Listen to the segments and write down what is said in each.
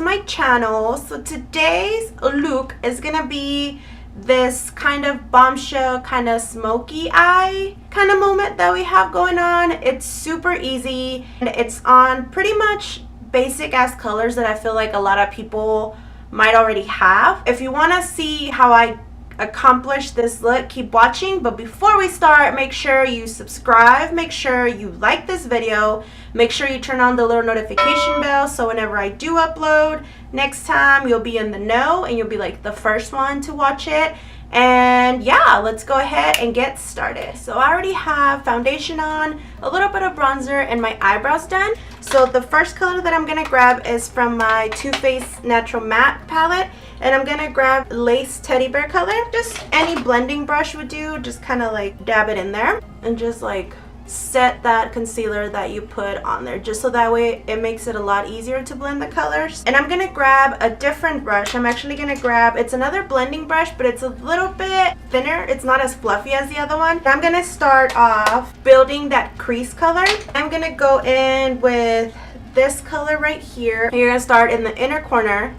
my channel. So today's look is gonna be this kind of bombshell, kind of smoky eye kind of moment that we have going on. It's super easy and it's on pretty much basic ass colors that I feel like a lot of people might already have. If you want to see how I accomplish this look, keep watching. But before we start, make sure you subscribe, make sure you like this video, make sure you turn on the little notification bell so whenever I do upload next time, you'll be in the know and you'll be like the first one to watch it. And yeah, let's go ahead and get started. So I already have foundation on, a little bit of bronzer, and my eyebrows done. So the first color that I'm gonna grab is from my Too Faced Natural Matte palette, and I'm gonna grab Lace Teddy Bear color. Just any blending brush would do, just kind of like dab it in there and just like set that concealer that you put on there, just so that way it makes it a lot easier to blend the colors. And I'm gonna grab a different brush. I'm actually gonna grab, it's another blending brush, but it's a little bit thinner. It's not as fluffy as the other one. I'm gonna start off building that crease color. I'm gonna go in with this color right here. You're gonna start in the inner corner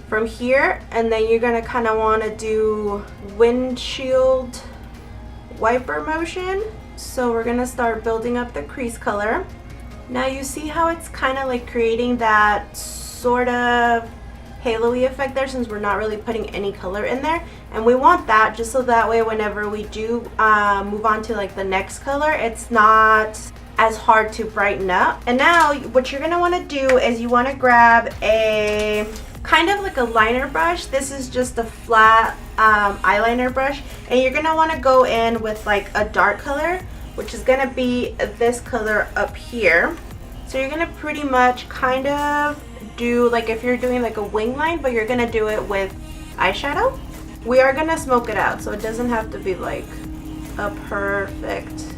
from here, and then you're gonna kind of want to do windshield wiper motion. So we're gonna start building up the crease color. Now you see how it's kind of like creating that sort of halo-y effect there, since we're not really putting any color in there, and we want that just so that way whenever we do move on to like the next color, it's not as hard to brighten up. And now what you're gonna want to do is you want to grab a kind of like a liner brush. This is just a flat eyeliner brush, and you're gonna want to go in with like a dark color, which is gonna be this color up here. So you're gonna pretty much kind of do like if you're doing like a wing line, but you're gonna do it with eyeshadow. We are gonna smoke it out, so it doesn't have to be like a perfect.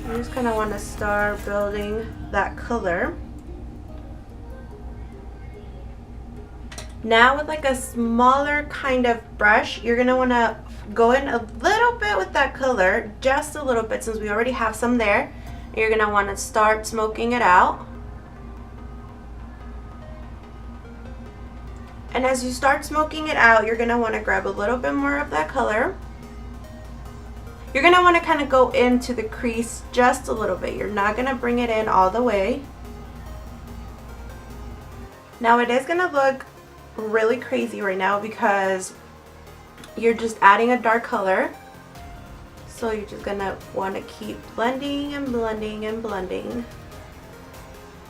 You just kind of want to start building that color. Now with like a smaller kind of brush, you're gonna want to go in a little bit with that color, just a little bit, since we already have some there. You're gonna want to start smoking it out. And as you start smoking it out, you're gonna want to grab a little bit more of that color. You're gonna want to kind of go into the crease just a little bit. You're not gonna bring it in all the way. Now it is gonna look really crazy right now because you're just adding a dark color, so you're just gonna want to keep blending and blending and blending.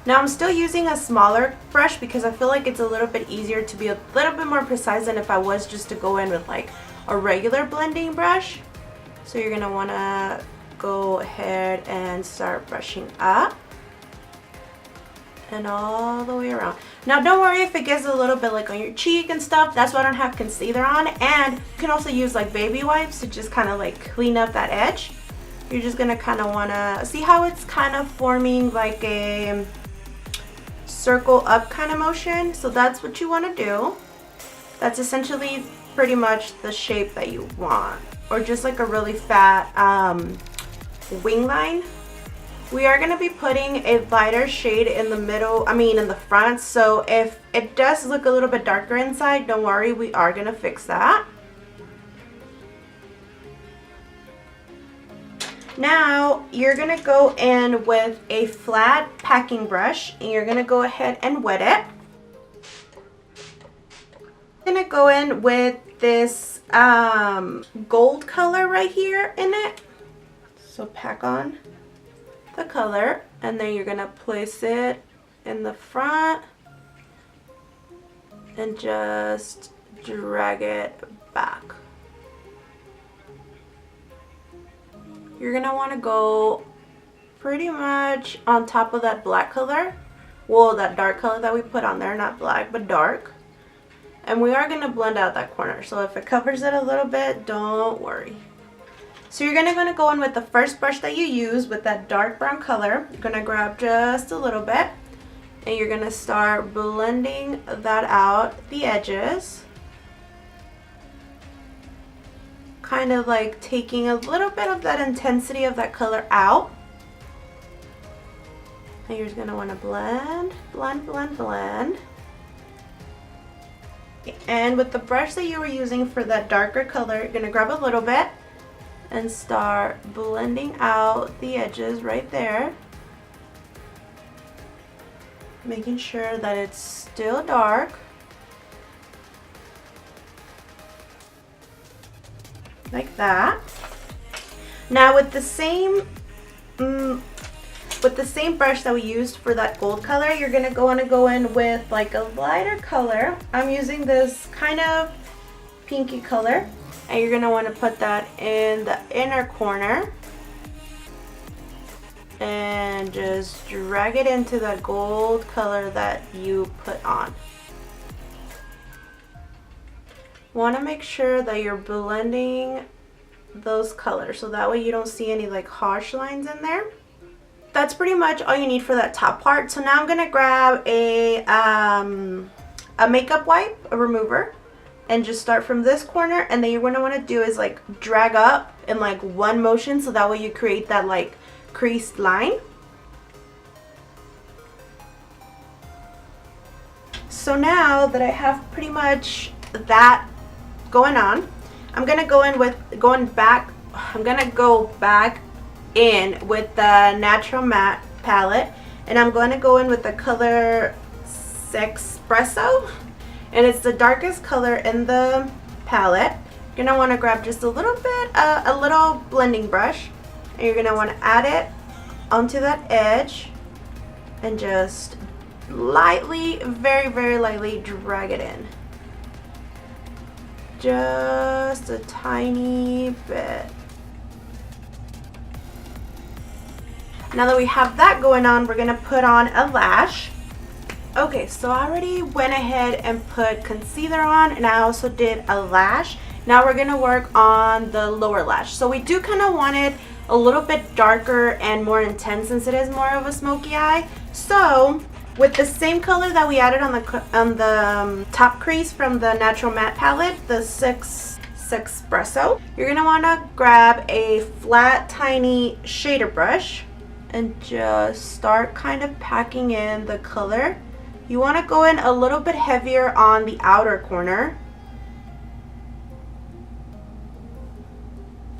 Now I'm still using a smaller brush because I feel like it's a little bit easier to be a little bit more precise than if I was just to go in with like a regular blending brush. So you're gonna want to go ahead and start brushing up and all the way around. Now don't worry if it gets a little bit like on your cheek and stuff, that's why I don't have concealer on. And you can also use like baby wipes to just kind of like clean up that edge. You're just gonna kind of want to see how it's kind of forming like a circle up kind of motion. So that's what you want to do. That's essentially pretty much the shape that you want, or just like a really fat wing line. We are going to be putting a lighter shade in the middle, in the front, so if it does look a little bit darker inside, don't worry, we are going to fix that. Now you're going to go in with a flat packing brush and you're going to go ahead and wet it. I'm going to go in with this gold color right here in it. So pack on the color, and then you're gonna place it in the front and just drag it back. You're gonna want to go pretty much on top of that black color, well, that dark color that we put on there, not black but dark. And we are gonna blend out that corner, so if it covers it a little bit, don't worry. So you're gonna go in with the first brush that you use with that dark brown color. You're gonna grab just a little bit and you're gonna start blending that out, the edges. Kind of like taking a little bit of that intensity of that color out. And you're just gonna wanna blend, blend, blend, blend. And with the brush that you were using for that darker color, you're gonna grab a little bit and start blending out the edges right there. Making sure that it's still dark. Like that. Now with the same brush that we used for that gold color, you're gonna want to go in with like a lighter color. I'm using this kind of pinky color, and you're gonna want to put that in the inner corner and just drag it into that gold color that you put on. Want to make sure that you're blending those colors so that way you don't see any like harsh lines in there. That's pretty much all you need for that top part. So now I'm gonna grab a makeup wipe, a remover, and just start from this corner, and then you're gonna want to do is like drag up in like one motion so that way you create that like creased line. So now that I have pretty much that going on, I'm gonna go back in with the Natural Matte palette, and I'm going to go in with the color Espresso, and it's the darkest color in the palette. You're gonna want to grab just a little bit, a little blending brush, and you're gonna want to add it onto that edge and just lightly, very, very lightly drag it in. Just a tiny bit. Now that we have that going on, we're gonna put on a lash. Okay, so I already went ahead and put concealer on, and I also did a lash. Now we're gonna work on the lower lash. So we do kind of want it a little bit darker and more intense since it is more of a smoky eye. So with the same color that we added on the top crease from the Natural Matte palette, the Espresso, you're gonna want to grab a flat, tiny shader brush and just start kind of packing in the color. You want to go in a little bit heavier on the outer corner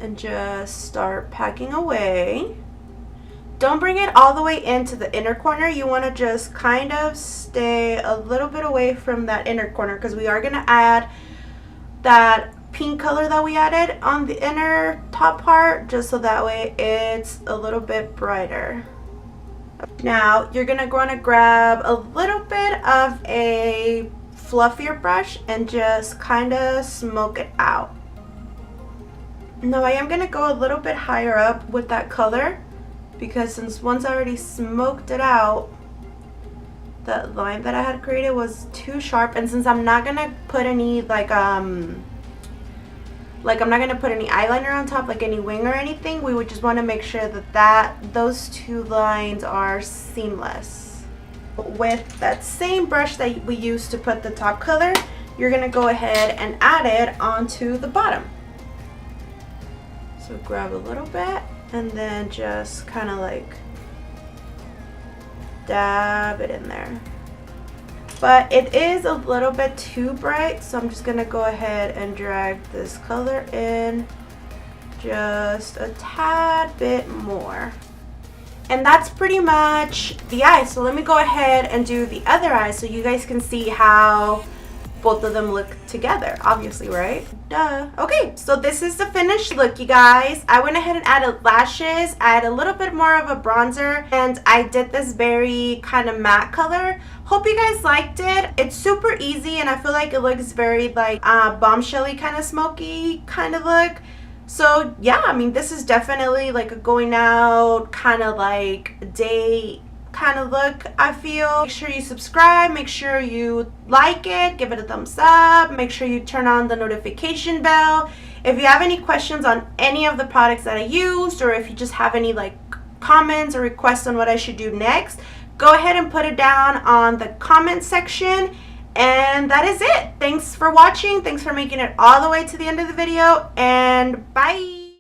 and just start packing away. Don't bring it all the way into the inner corner. You want to just kind of stay a little bit away from that inner corner because we are going to add that pink color that we added on the inner top part, just so that way it's a little bit brighter. Now you're going to want to grab a little bit of a fluffier brush and just kind of smoke it out. Now I am going to go a little bit higher up with that color, because since once I already smoked it out, the line that I had created was too sharp, and since I'm not gonna put any I'm not gonna put any eyeliner on top, like any wing or anything, we would just want to make sure that those two lines are seamless. With that same brush that we used to put the top color, you're gonna go ahead and add it onto the bottom. So grab a little bit and then just kind of like dab it in there. But it is a little bit too bright, so I'm just gonna go ahead and drag this color in just a tad bit more. And that's pretty much the eye. So let me go ahead and do the other eye so you guys can see how both of them look together, obviously, right? Duh. Okay, so this is the finished look, you guys. I went ahead and added lashes, I added a little bit more of a bronzer, and I did this very kind of matte color. Hope you guys liked it. It's super easy, and I feel like it looks very like bombshell-y kind of smoky kind of look. So yeah, I mean, this is definitely like a going out kind of like day kind of look, I feel. Make sure you subscribe, make sure you like it, give it a thumbs up, make sure you turn on the notification bell. If you have any questions on any of the products that I used, or if you just have any like comments or requests on what I should do next, go ahead and put it down on the comment section. And that is it. Thanks for watching. Thanks for making it all the way to the end of the video, and bye.